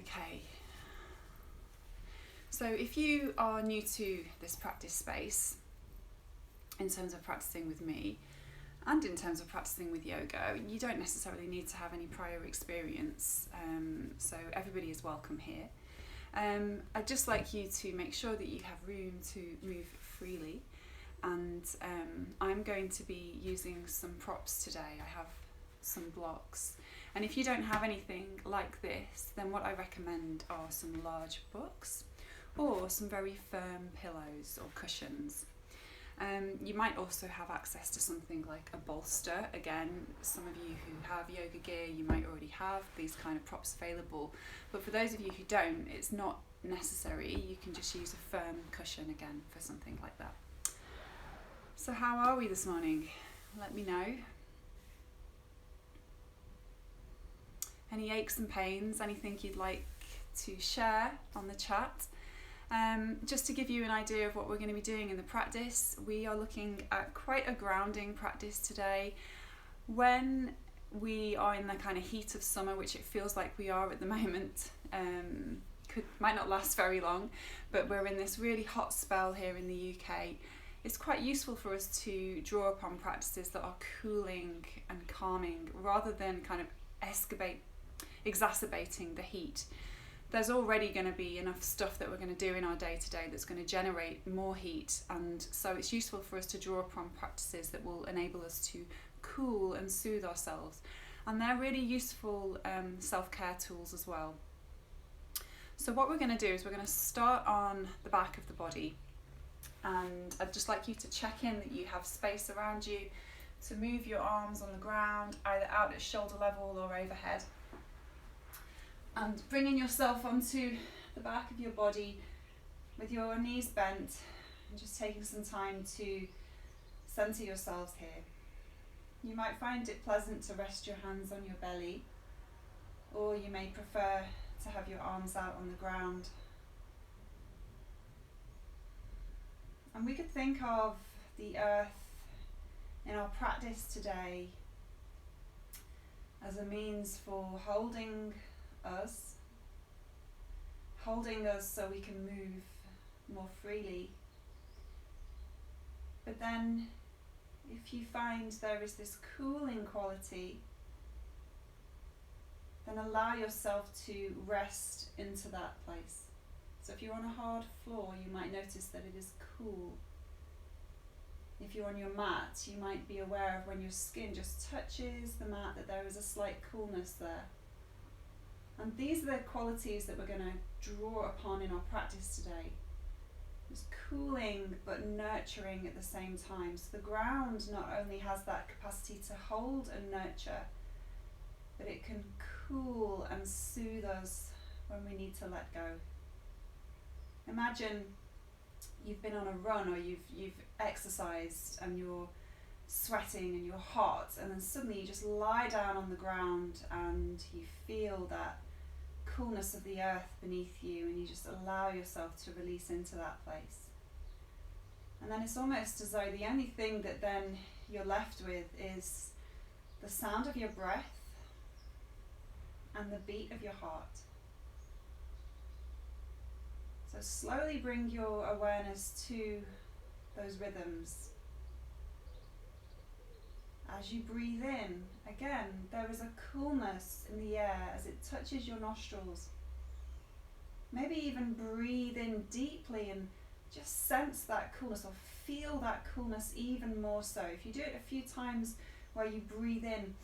Okay. So if you are new to this practice space, in terms of practicing with me, and in terms of practicing with yoga, you don't necessarily need to have any prior experience, so everybody is welcome here. I'd just like you to make sure that you have room to move freely, and I'm going to be using some props today. I have some blocks, and if you don't have anything like this, then what I recommend are some large books or some very firm pillows or cushions. You might also have access to something like a bolster. Again, some of you who have yoga gear, you might already have these kind of props available. But for those of you who don't, it's not necessary. You can just use a firm cushion again for something like that. So how are we this morning? Let me know. Any aches and pains, anything you'd like to share on the chat? Just to give you an idea of what we're going to be doing in the practice, we are looking at quite a grounding practice today. When we are in the kind of heat of summer, which it feels like we are at the moment, might not last very long, but we're in this really hot spell here in the UK. It's quite useful for us to draw upon practices that are cooling and calming rather than kind of exacerbating the heat. There's already going to be enough stuff that we're going to do in our day-to-day that's going to generate more heat, and so it's useful for us to draw upon practices that will enable us to cool and soothe ourselves, and they're really useful self-care tools as well. So what we're going to do is we're going to start on the back of the body, and I'd just like you to check in that you have space around you to move your arms on the ground, either out at shoulder level or overhead. And bringing yourself onto the back of your body with your knees bent, and just taking some time to centre yourselves here. You might find it pleasant to rest your hands on your belly, or you may prefer to have your arms out on the ground. And we could think of the earth in our practice today as a means for holding us so we can move more freely. But then if you find there is this cooling quality, then allow yourself to rest into that place. So if you're on a hard floor, you might notice that it is cool. If you're on your mat, you might be aware of when your skin just touches the mat that there is a slight coolness there. And these are the qualities that we're going to draw upon in our practice today. It's cooling but nurturing at the same time. So the ground not only has that capacity to hold and nurture, but it can cool and soothe us when we need to let go. Imagine you've been on a run, or you've exercised and you're sweating and you're hot, and then suddenly you just lie down on the ground and you feel that coolness of the earth beneath you, and you just allow yourself to release into that place. And then it's almost as though the only thing that then you're left with is the sound of your breath and the beat of your heart. So slowly bring your awareness to those rhythms. As you breathe in, again, there is a coolness in the air as it touches your nostrils. Maybe even breathe in deeply and just sense that coolness, or feel that coolness even more so. If you do it a few times where you breathe in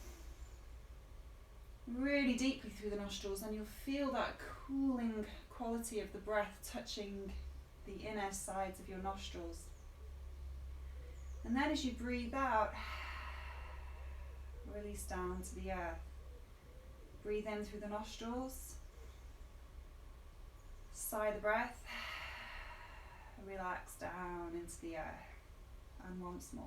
really deeply through the nostrils, then you'll feel that cooling quality of the breath touching the inner sides of your nostrils. And then as you breathe out, release down to the earth. Breathe in through the nostrils, sigh the breath, relax down into the earth, and once more.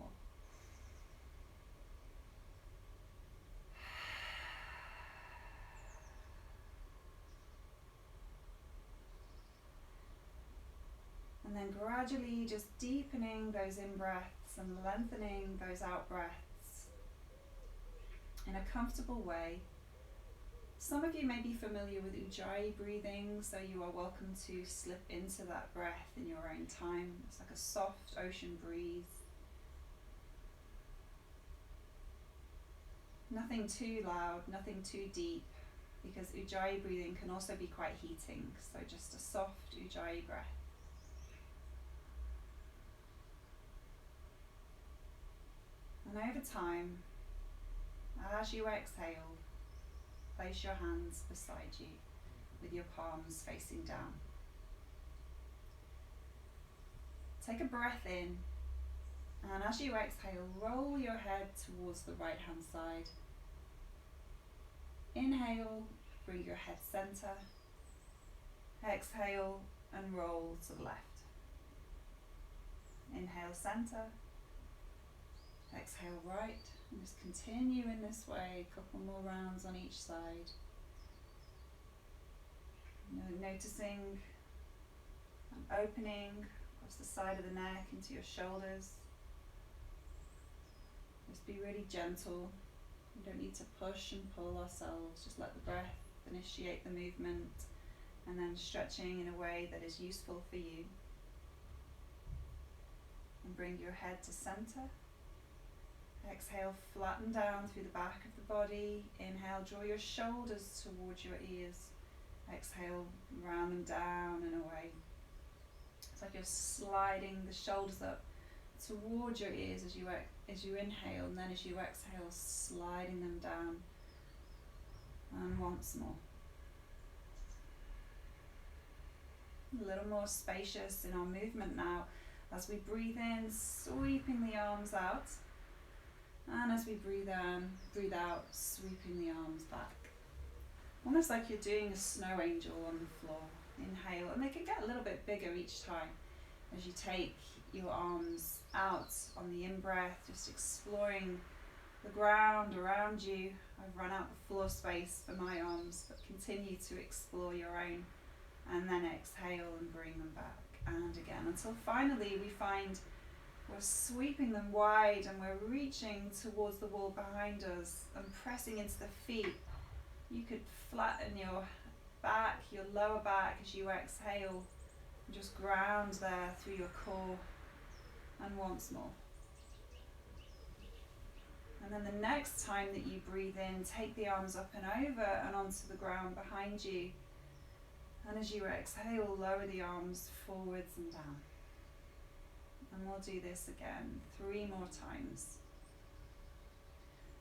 And then gradually just deepening those in-breaths and lengthening those out-breaths in a comfortable way. Some of you may be familiar with Ujjayi breathing, so you are welcome to slip into that breath in your own time. It's like a soft ocean breeze. Nothing too loud, nothing too deep, because Ujjayi breathing can also be quite heating, so just a soft Ujjayi breath. And over time, as you exhale, place your hands beside you with your palms facing down. Take a breath in, and as you exhale, roll your head towards the right hand side. Inhale, bring your head center. Exhale and roll to the left. Inhale, center. Exhale, right. And just continue in this way, a couple more rounds on each side. Noticing an opening across the side of the neck into your shoulders. Just be really gentle. We don't need to push and pull ourselves. Just let the breath initiate the movement, and then stretching in a way that is useful for you. And bring your head to center. Exhale, flatten down through the back of the body. Inhale, draw your shoulders towards your ears. Exhale, round them down and away. It's like you're sliding the shoulders up towards your ears as you inhale, and then as you exhale, sliding them down. And once more. A little more spacious in our movement now. As we breathe in, sweeping the arms out. And as we breathe out, sweeping the arms back. Almost like you're doing a snow angel on the floor. Inhale, and they can get a little bit bigger each time as you take your arms out on the in-breath, just exploring the ground around you. I've run out the floor space for my arms, but continue to explore your own. And then exhale and bring them back. And again, until finally we find we're sweeping them wide and we're reaching towards the wall behind us and pressing into the feet. You could flatten your back, your lower back as you exhale, and just ground there through your core. And once more. And then the next time that you breathe in, take the arms up and over and onto the ground behind you. And as you exhale, lower the arms forwards and down. And we'll do this again 3 more times.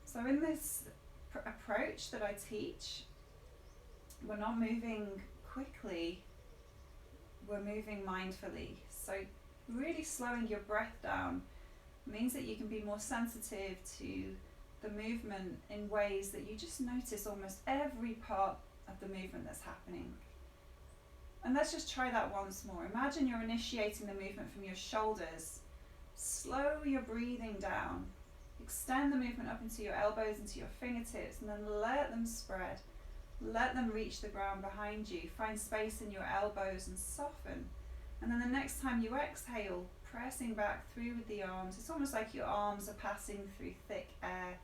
So in this approach that I teach, we're not moving quickly, we're moving mindfully. So really slowing your breath down means that you can be more sensitive to the movement in ways that you just notice almost every part of the movement that's happening. And let's just try that once more. Imagine you're initiating the movement from your shoulders. Slow your breathing down. Extend the movement up into your elbows, into your fingertips, and then let them spread. Let them reach the ground behind you. Find space in your elbows and soften. And then the next time you exhale, pressing back through with the arms. It's almost like your arms are passing through thick air.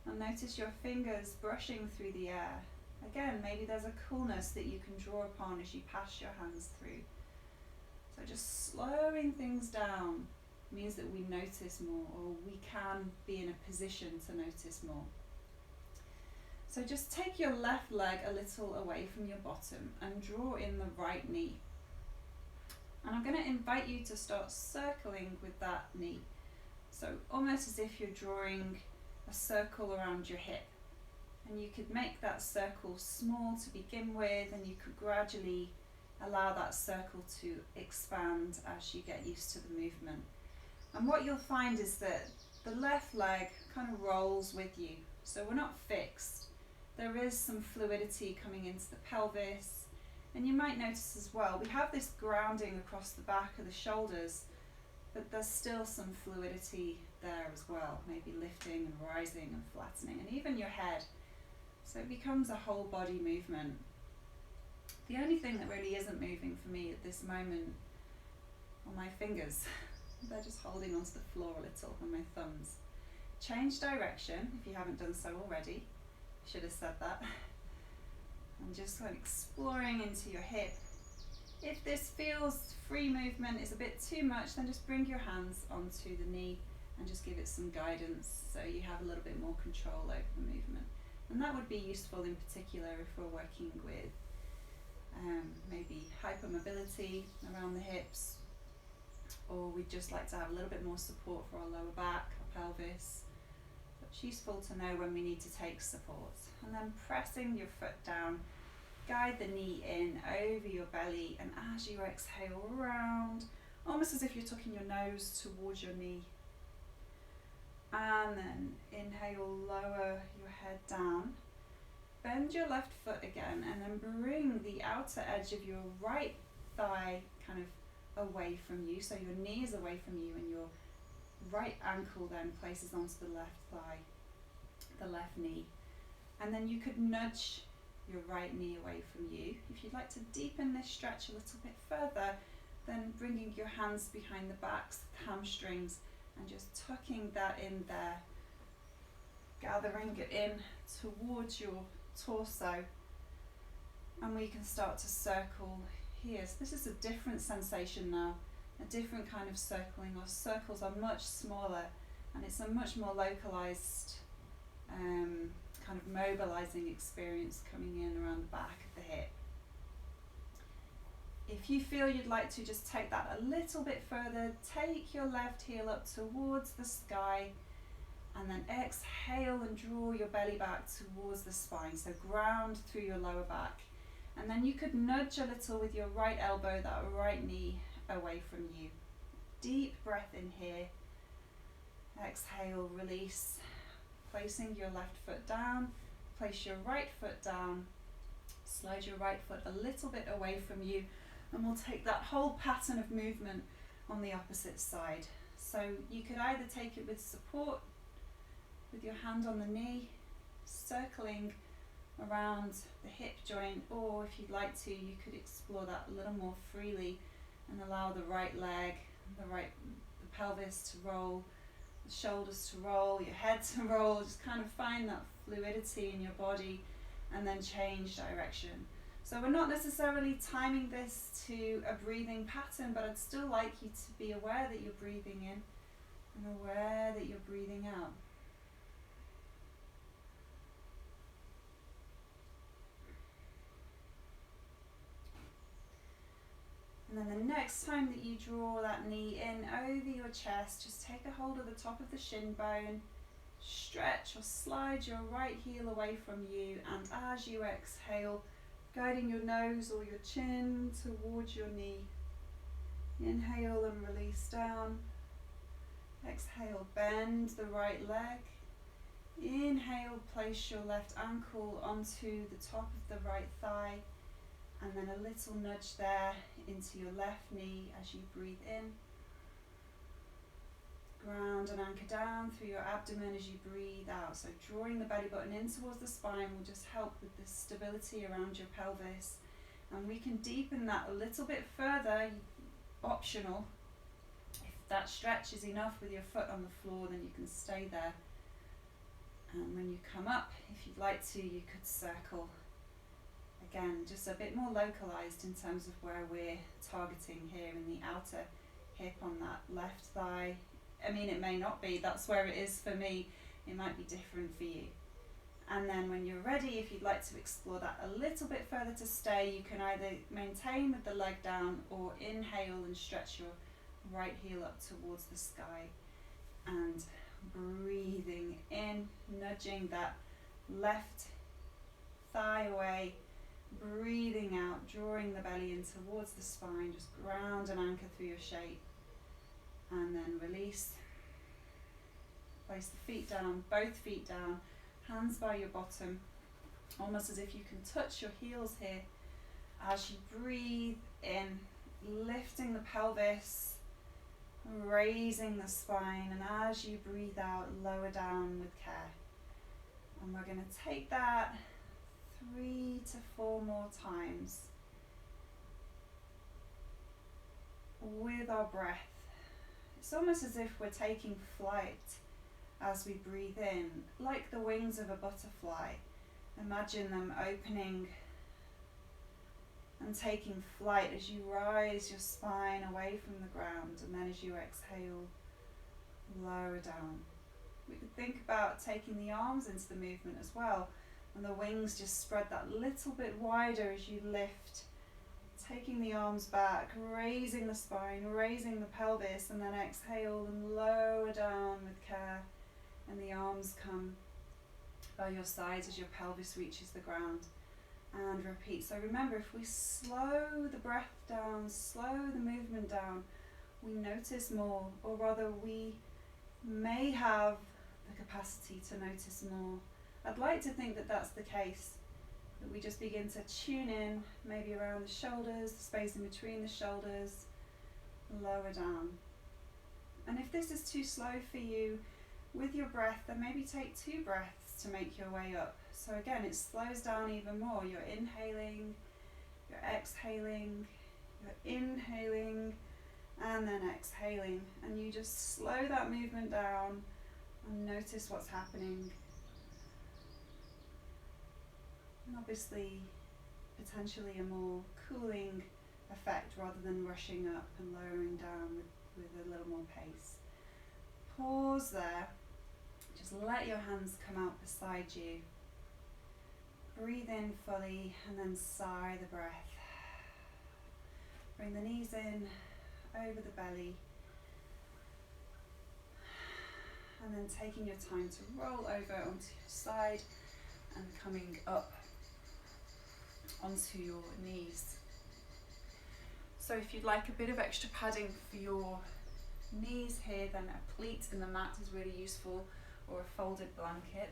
And notice your fingers brushing through the air. Again, maybe there's a coolness that you can draw upon as you pass your hands through. So just slowing things down means that we notice more, or we can be in a position to notice more. So just take your left leg a little away from your bottom and draw in the right knee. And I'm going to invite you to start circling with that knee. So almost as if you're drawing a circle around your hip. And you could make that circle small to begin with, and you could gradually allow that circle to expand as you get used to the movement. And what you'll find is that the left leg kind of rolls with you. So we're not fixed. There is some fluidity coming into the pelvis. And you might notice as well, we have this grounding across the back of the shoulders, but there's still some fluidity there as well, maybe lifting and rising and flattening, and even your head. So it becomes a whole body movement. The only thing that really isn't moving for me at this moment are my fingers. They're just holding onto the floor a little, and my thumbs. Change direction if you haven't done so already. Should have said that. And just kind of exploring into your hip. If this feels free movement is a bit too much, then just bring your hands onto the knee and just give it some guidance so you have a little bit more control over the movement. And that would be useful in particular if we're working with maybe hypermobility around the hips, or we'd just like to have a little bit more support for our lower back, our pelvis. So it's useful to know when we need to take support. And then pressing your foot down, guide the knee in over your belly, and as you exhale, round, almost as if you're tucking your nose towards your knee. And then inhale, lower your head down. Bend your left foot again, and then bring the outer edge of your right thigh kind of away from you. So your knee is away from you, and your right ankle then places onto the left thigh, the left knee. And then you could nudge your right knee away from you. If you'd like to deepen this stretch a little bit further, then bringing your hands behind the backs, the hamstrings, and just tucking that in there, gathering it in towards your torso. And we can start to circle here. So this is a different sensation now, a different kind of circling. Our circles are much smaller, and it's a much more localized kind of mobilizing experience coming in around the back of the hip. If you feel you'd like to just take that a little bit further, take your left heel up towards the sky, and then exhale and draw your belly back towards the spine. So ground through your lower back. And then you could nudge a little with your right elbow, that right knee away from you. Deep breath in here. Exhale, release. Placing your left foot down, place your right foot down, slide your right foot a little bit away from you, and we'll take that whole pattern of movement on the opposite side. So you could either take it with support, with your hand on the knee, circling around the hip joint, or if you'd like to, you could explore that a little more freely and allow the right leg, the pelvis to roll, the shoulders to roll, your head to roll. Just kind of find that fluidity in your body and then change direction. So we're not necessarily timing this to a breathing pattern, but I'd still like you to be aware that you're breathing in and aware that you're breathing out. And then the next time that you draw that knee in over your chest, just take a hold of the top of the shin bone, stretch or slide your right heel away from you, and as you exhale, guiding your nose or your chin towards your knee. Inhale and release down. Exhale, bend the right leg. Inhale, place your left ankle onto the top of the right thigh, and then a little nudge there into your left knee as you breathe in. Ground and anchor down through your abdomen as you breathe out. So drawing the belly button in towards the spine will just help with the stability around your pelvis. And we can deepen that a little bit further, optional. If that stretch is enough with your foot on the floor, then you can stay there. And when you come up, if you'd like to, you could circle. Again, just a bit more localized in terms of where we're targeting here in the outer hip on that left thigh. I mean, it may not be, that's where it is for me. It might be different for you. And then when you're ready, if you'd like to explore that a little bit further to stay, you can either maintain with the leg down or inhale and stretch your right heel up towards the sky. And breathing in, nudging that left thigh away. Breathing out, drawing the belly in towards the spine, just ground and anchor through your shape. And then release. Place the feet down, both feet down, hands by your bottom, almost as if you can touch your heels here. As you breathe in, lifting the pelvis, raising the spine, and as you breathe out, lower down with care. And we're going to take that 3 to 4 more times with our breath. It's almost as if we're taking flight as we breathe in, like the wings of a butterfly. Imagine them opening and taking flight as you rise your spine away from the ground, and then as you exhale, lower down. We could think about taking the arms into the movement as well, and the wings just spread that little bit wider as you lift, taking the arms back, raising the spine, raising the pelvis, and then exhale and lower down with care, and the arms come by your sides as your pelvis reaches the ground. And repeat. So remember, if we slow the breath down, slow the movement down, we notice more, or rather we may have the capacity to notice more. I'd like to think that that's the case, that we just begin to tune in, maybe around the shoulders, the space in between the shoulders, lower down. And if this is too slow for you, with your breath, then maybe take 2 breaths to make your way up. So again, it slows down even more. You're inhaling, you're exhaling, you're inhaling, and then exhaling. And you just slow that movement down and notice what's happening. And obviously, potentially a more cooling effect rather than rushing up and lowering down with a little more pace. Pause there. Just let your hands come out beside you. Breathe in fully and then sigh the breath. Bring the knees in, over the belly. And then taking your time to roll over onto your side and coming up onto your knees. So if you'd like a bit of extra padding for your knees here, then a pleat in the mat is really useful, or a folded blanket.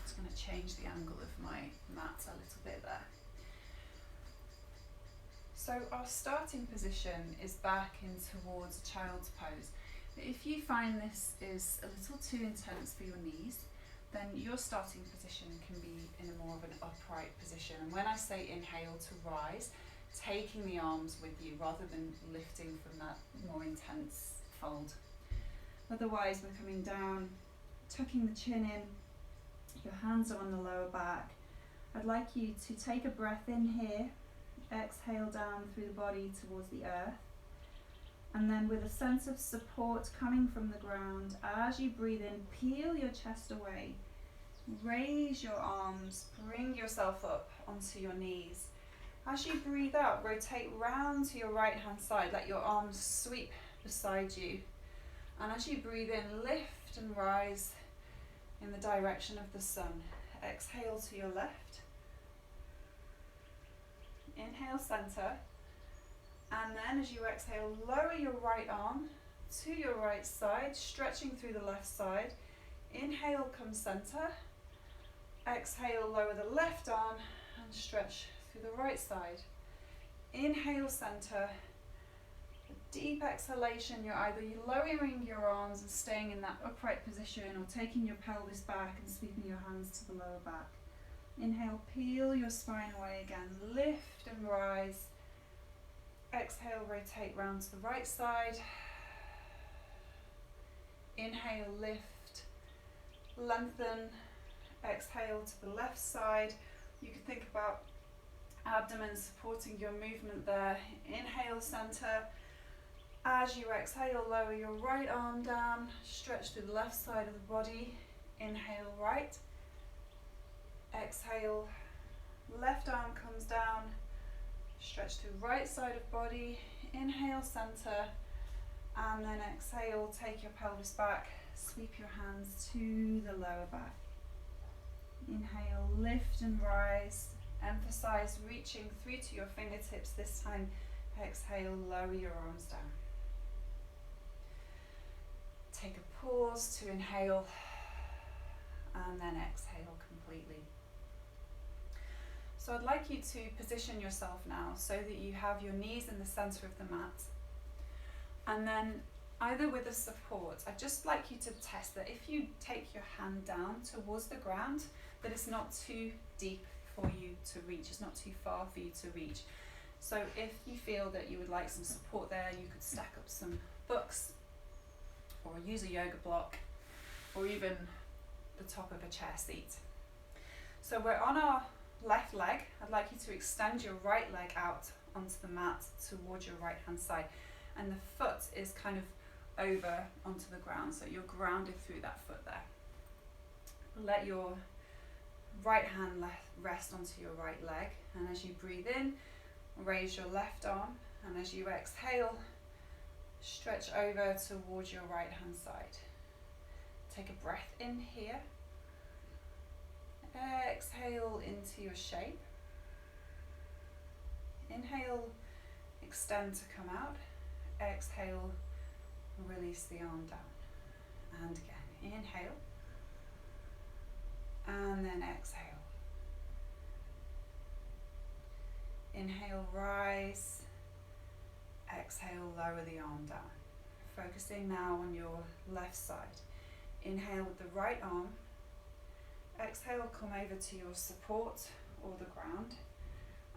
Just going to change the angle of my mat a little bit there. So our starting position is back in towards a child's pose. But if you find this is a little too intense for your knees, then your starting position can be in a more of an upright position. And when I say inhale to rise, taking the arms with you rather than lifting from that more intense fold. Otherwise, we're coming down, tucking the chin in, your hands are on the lower back. I'd like you to take a breath in here, exhale down through the body towards the earth, and then with a sense of support coming from the ground, as you breathe in, peel your chest away, raise your arms, bring yourself up onto your knees. As you breathe out, rotate round to your right hand side, let your arms sweep beside you. And as you breathe in, lift and rise in the direction of the sun. Exhale to your left. Inhale, center. And then as you exhale, lower your right arm to your right side, stretching through the left side. Inhale, come center. Exhale, lower the left arm and stretch through the right side. Inhale, center. A deep exhalation, you're either lowering your arms and staying in that upright position, or taking your pelvis back and sweeping your hands to the lower back. Inhale, peel your spine away again, lift and rise. Exhale, rotate round to the right side. Inhale, lift, lengthen. Exhale to the left side. You can think about abdomen supporting your movement there. Inhale, center. As you exhale, lower your right arm down, stretch through the left side of the body. Inhale, right. Exhale, left arm comes down, stretch through right side of body. Inhale, center. And then exhale, take your pelvis back, sweep your hands to the lower back. Inhale, lift and rise. Emphasize reaching through to your fingertips this time. Exhale, lower your arms down. Take a pause to inhale and then exhale completely. So I'd like you to position yourself now so that you have your knees in the center of the mat. And then either with a support, I'd just like you to test that if you take your hand down towards the ground, that it's not too deep for you to reach, it's not too far for you to reach. So if you feel that you would like some support there, you could stack up some books or use a yoga block or even the top of a chair seat. So we're on our left leg, I'd like you to extend your right leg out onto the mat towards your right hand side, and the foot is kind of over onto the ground, so you're grounded through that foot there. Let your right hand rest onto your right leg, and as you breathe in, raise your left arm, and as you exhale, stretch over towards your right hand side. Take a breath in here. Exhale into your shape. Inhale, extend to come out. Exhale, release the arm down. And again, inhale. And then exhale. Inhale, rise. Exhale, lower the arm down. Focusing now on your left side. Inhale with the right arm. Exhale, come over to your support or the ground.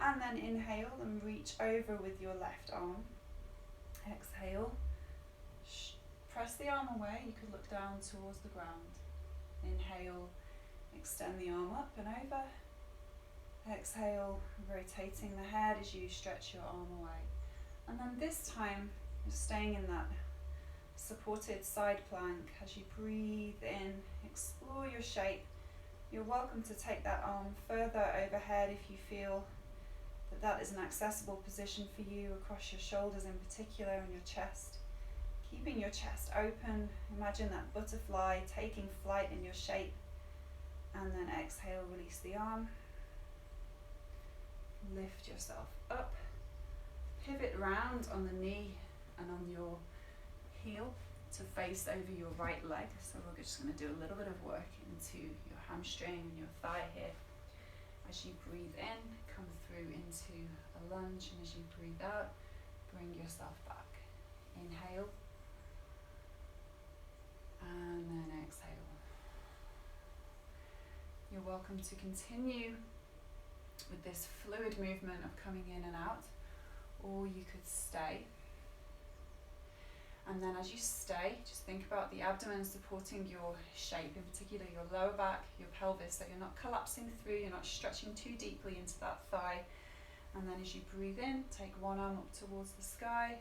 And then inhale and reach over with your left arm. Exhale. Press the arm away. You could look down towards the ground. Inhale, extend the arm up and over. Exhale, rotating the head as you stretch your arm away. And then this time, you're staying in that supported side plank. As you breathe in, explore your shape. You're welcome to take that arm further overhead if you feel that that is an accessible position for you, across your shoulders in particular and your chest. Keeping your chest open, imagine that butterfly taking flight in your shape. And then exhale, release the arm. Lift yourself up. Pivot round on the knee and on your heel to face over your right leg. So we're just going to do a little bit of work into your hamstring and your thigh here. As you breathe in, come through into a lunge, and as you breathe out, bring yourself back. Inhale, and then exhale. You're welcome to continue with this fluid movement of coming in and out, or you could stay. And then as you stay, just think about the abdomen supporting your shape, in particular your lower back, your pelvis, so you're not collapsing through, you're not stretching too deeply into that thigh. And then as you breathe in, take one arm up towards the sky,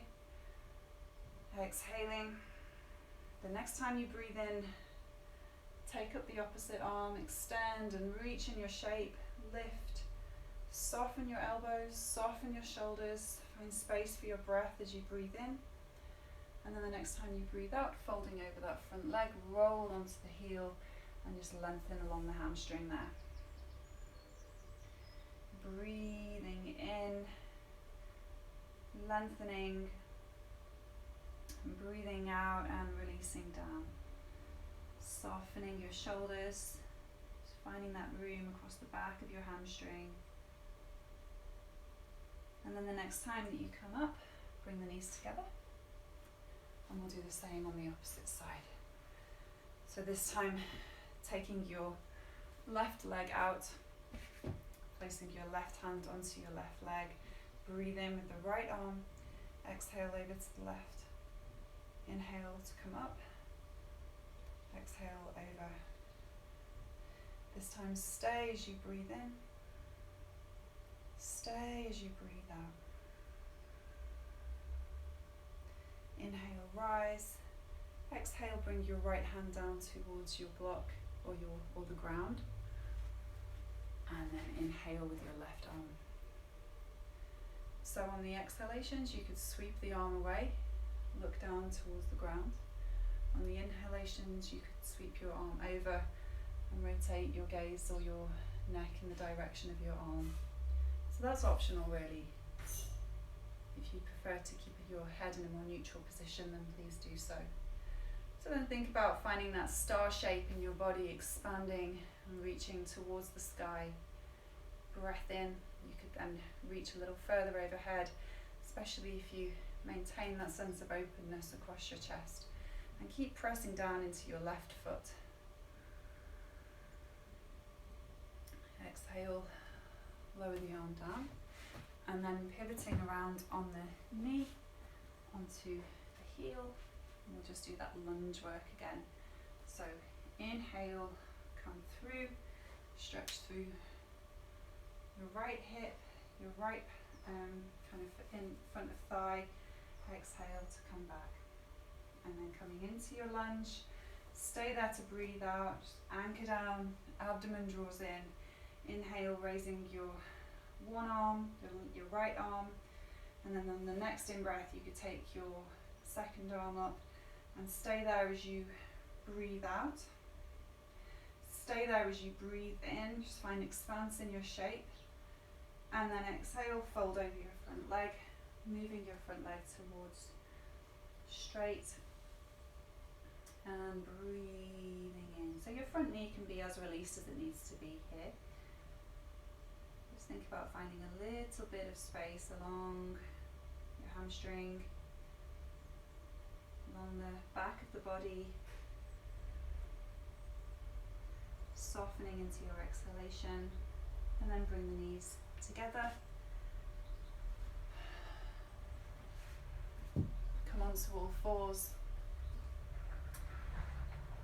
exhaling. The next time you breathe in, take up the opposite arm, extend and reach in your shape, lift, soften your elbows, soften your shoulders, find space for your breath as you breathe in. And then the next time you breathe out, folding over that front leg, roll onto the heel and just lengthen along the hamstring there. Breathing in, lengthening, and breathing out and releasing down. Softening your shoulders, just finding that room across the back of your hamstring. And then the next time that you come up, bring the knees together. And we'll do the same on the opposite side. So this time, taking your left leg out, placing your left hand onto your left leg, breathe in with the right arm, exhale over to the left, inhale to come up, exhale over. This time stay as you breathe in, stay as you breathe out. Inhale, rise. Exhale, bring your right hand down towards your block or the ground. And then inhale with your left arm. So on the exhalations, you could sweep the arm away, look down towards the ground. On the inhalations, you could sweep your arm over and rotate your gaze or your neck in the direction of your arm. So that's optional really. If you prefer to keep your head in a more neutral position, then please do so. So then think about finding that star shape in your body, expanding and reaching towards the sky. Breath in, you could then reach a little further overhead, especially if you maintain that sense of openness across your chest. And keep pressing down into your left foot. Exhale, lower the arm down. And then pivoting around on the knee, onto the heel. And we'll just do that lunge work again. So inhale, come through, stretch through your right hip, your right kind of in front of thigh. Exhale to come back. And then coming into your lunge, stay there to breathe out, just anchor down, abdomen draws in. Inhale, raising your one arm, your right arm, and then on the next in-breath you could take your second arm up and stay there as you breathe out. Stay there as you breathe in, just find expanse in your shape. And then exhale, fold over your front leg, moving your front leg towards straight and breathing in. So your front knee can be as released as it needs to be here. Just think about finding a little bit of space along your hamstring, along the back of the body, softening into your exhalation, and then bring the knees together. Come onto all fours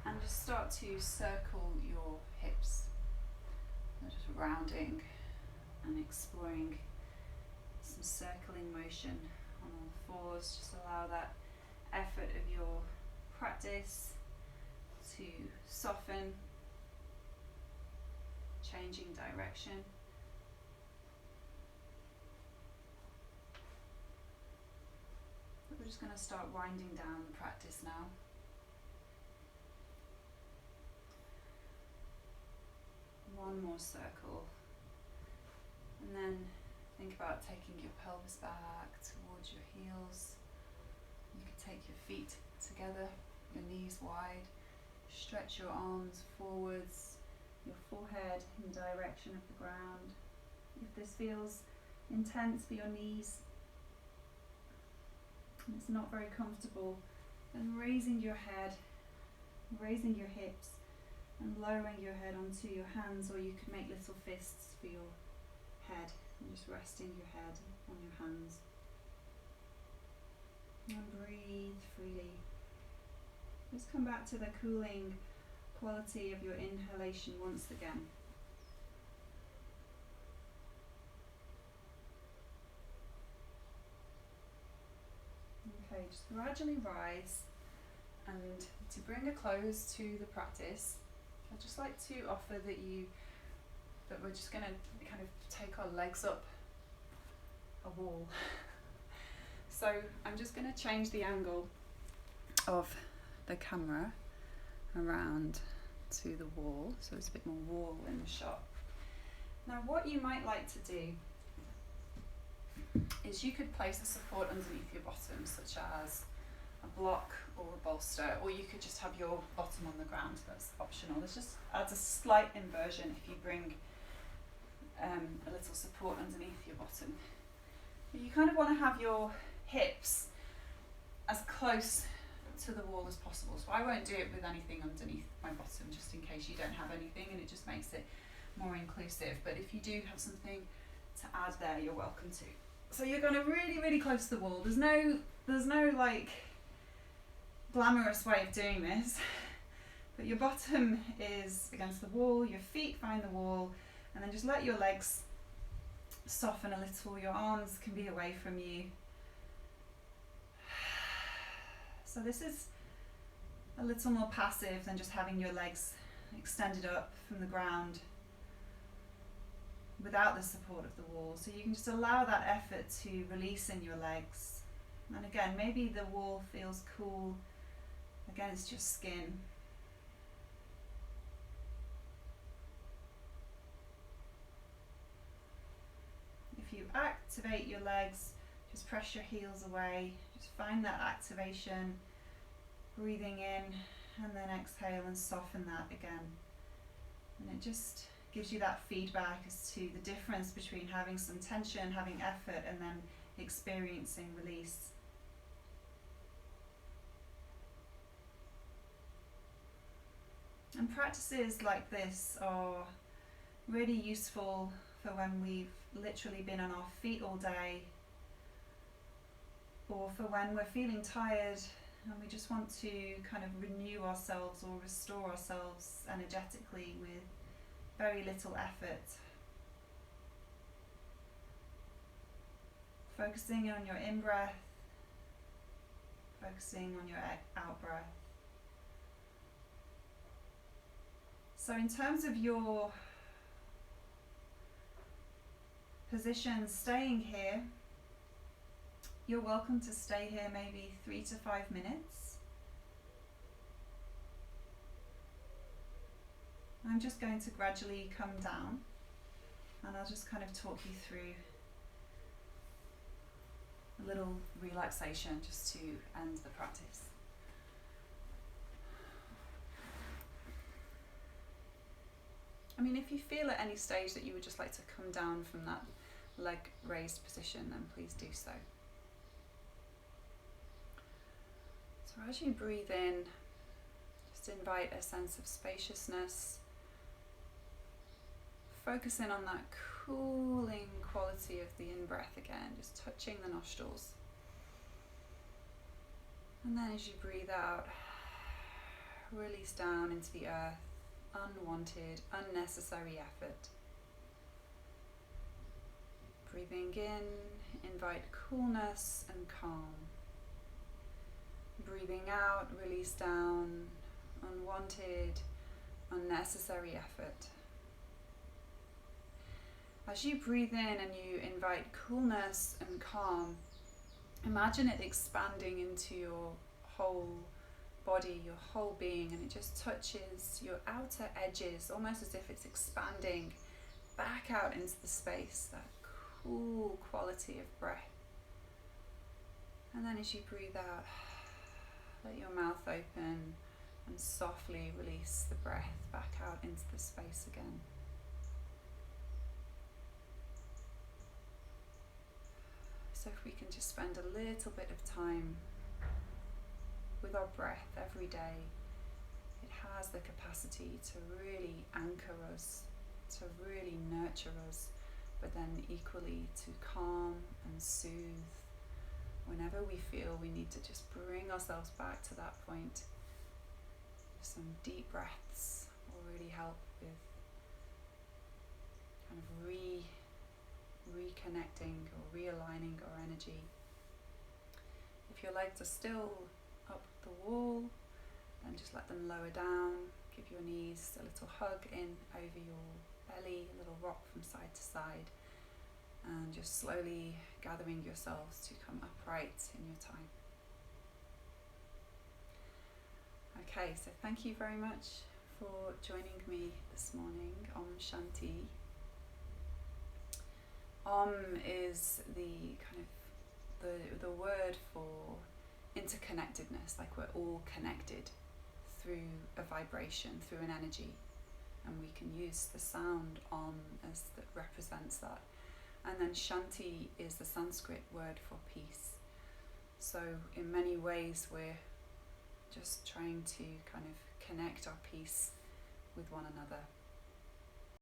and just start to circle your hips. So just rounding and exploring some circling motion on all fours. Just allow that effort of your practice to soften, changing direction. We're just going to start winding down the practice now. One more circle. And then think about taking your pelvis back towards your heels. You can take your feet together, your knees wide. Stretch your arms forwards, your forehead in the direction of the ground. If this feels intense for your knees, and it's not very comfortable, then raising your head, raising your hips, and lowering your head onto your hands, or you could make little fists for your head and just resting your head on your hands. And breathe freely. Just come back to the cooling quality of your inhalation once again. Okay, just gradually rise, and to bring a close to the practice, I'd just like to offer that we're just going to kind of take our legs up a wall. So I'm just going to change the angle of the camera around to the wall, so it's a bit more wall in the shot. Now what you might like to do is you could place a support underneath your bottom, such as a block or a bolster, or you could just have your bottom on the ground. That's optional. This just adds a slight inversion if you bring a little support underneath your bottom. You kind of want to have your hips as close to the wall as possible. So I won't do it with anything underneath my bottom, just in case you don't have anything, and it just makes it more inclusive. But if you do have something to add there, you're welcome to. So you're going to really close to the wall. There's no like glamorous way of doing this, but your bottom is against the wall, your feet find the wall, and then just let your legs soften a little. Your arms can be away from you. So this is a little more passive than just having your legs extended up from the ground without the support of the wall. So you can just allow that effort to release in your legs. And again, maybe the wall feels cool against your skin. If you activate your legs, just press your heels away. Just find that activation, breathing in, and then exhale and soften that again. And it just gives you that feedback as to the difference between having some tension, having effort, and then experiencing release. And practices like this are really useful for when we've literally been on our feet all day, or for when we're feeling tired and we just want to kind of renew ourselves or restore ourselves energetically with very little effort. Focusing on your in-breath, focusing on your out-breath. So in terms of your position, staying here, you're welcome to stay here maybe 3 to 5 minutes. I'm just going to gradually come down, and I'll just kind of talk you through a little relaxation just to end the practice. I mean, if you feel at any stage that you would just like to come down from that leg raised position, then please do so. So as you breathe in, just invite a sense of spaciousness. Focus in on that cooling quality of the in-breath again, just touching the nostrils. And then as you breathe out, release down into the earth, unwanted, unnecessary effort. Breathing in, invite coolness and calm. Breathing out, release down, unwanted, unnecessary effort. As you breathe in and you invite coolness and calm, imagine it expanding into your whole body, your whole being, and it just touches your outer edges, almost as if it's expanding back out into the space, that cool quality of breath. And then as you breathe out, let your mouth open and softly release the breath back out into the space again. So if we can just spend a little bit of time with our breath every day, it has the capacity to really anchor us, to really nurture us, but then equally to calm and soothe whenever we feel we need to just bring ourselves back to that point. Some deep breaths will really help with kind of reconnecting or realigning our energy. If your legs are still up the wall, then just let them lower down. Give your knees a little hug in over your belly, a little rock from side to side, and just slowly gathering yourselves to come upright in your time. Okay, so thank you very much for joining me this morning. Om Shanti. Om is the kind of the word for interconnectedness, like we're all connected through a vibration, through an energy, and we can use the sound Om as that represents that. And then Shanti is the Sanskrit word for peace. So in many ways we're just trying to kind of connect our peace with one another.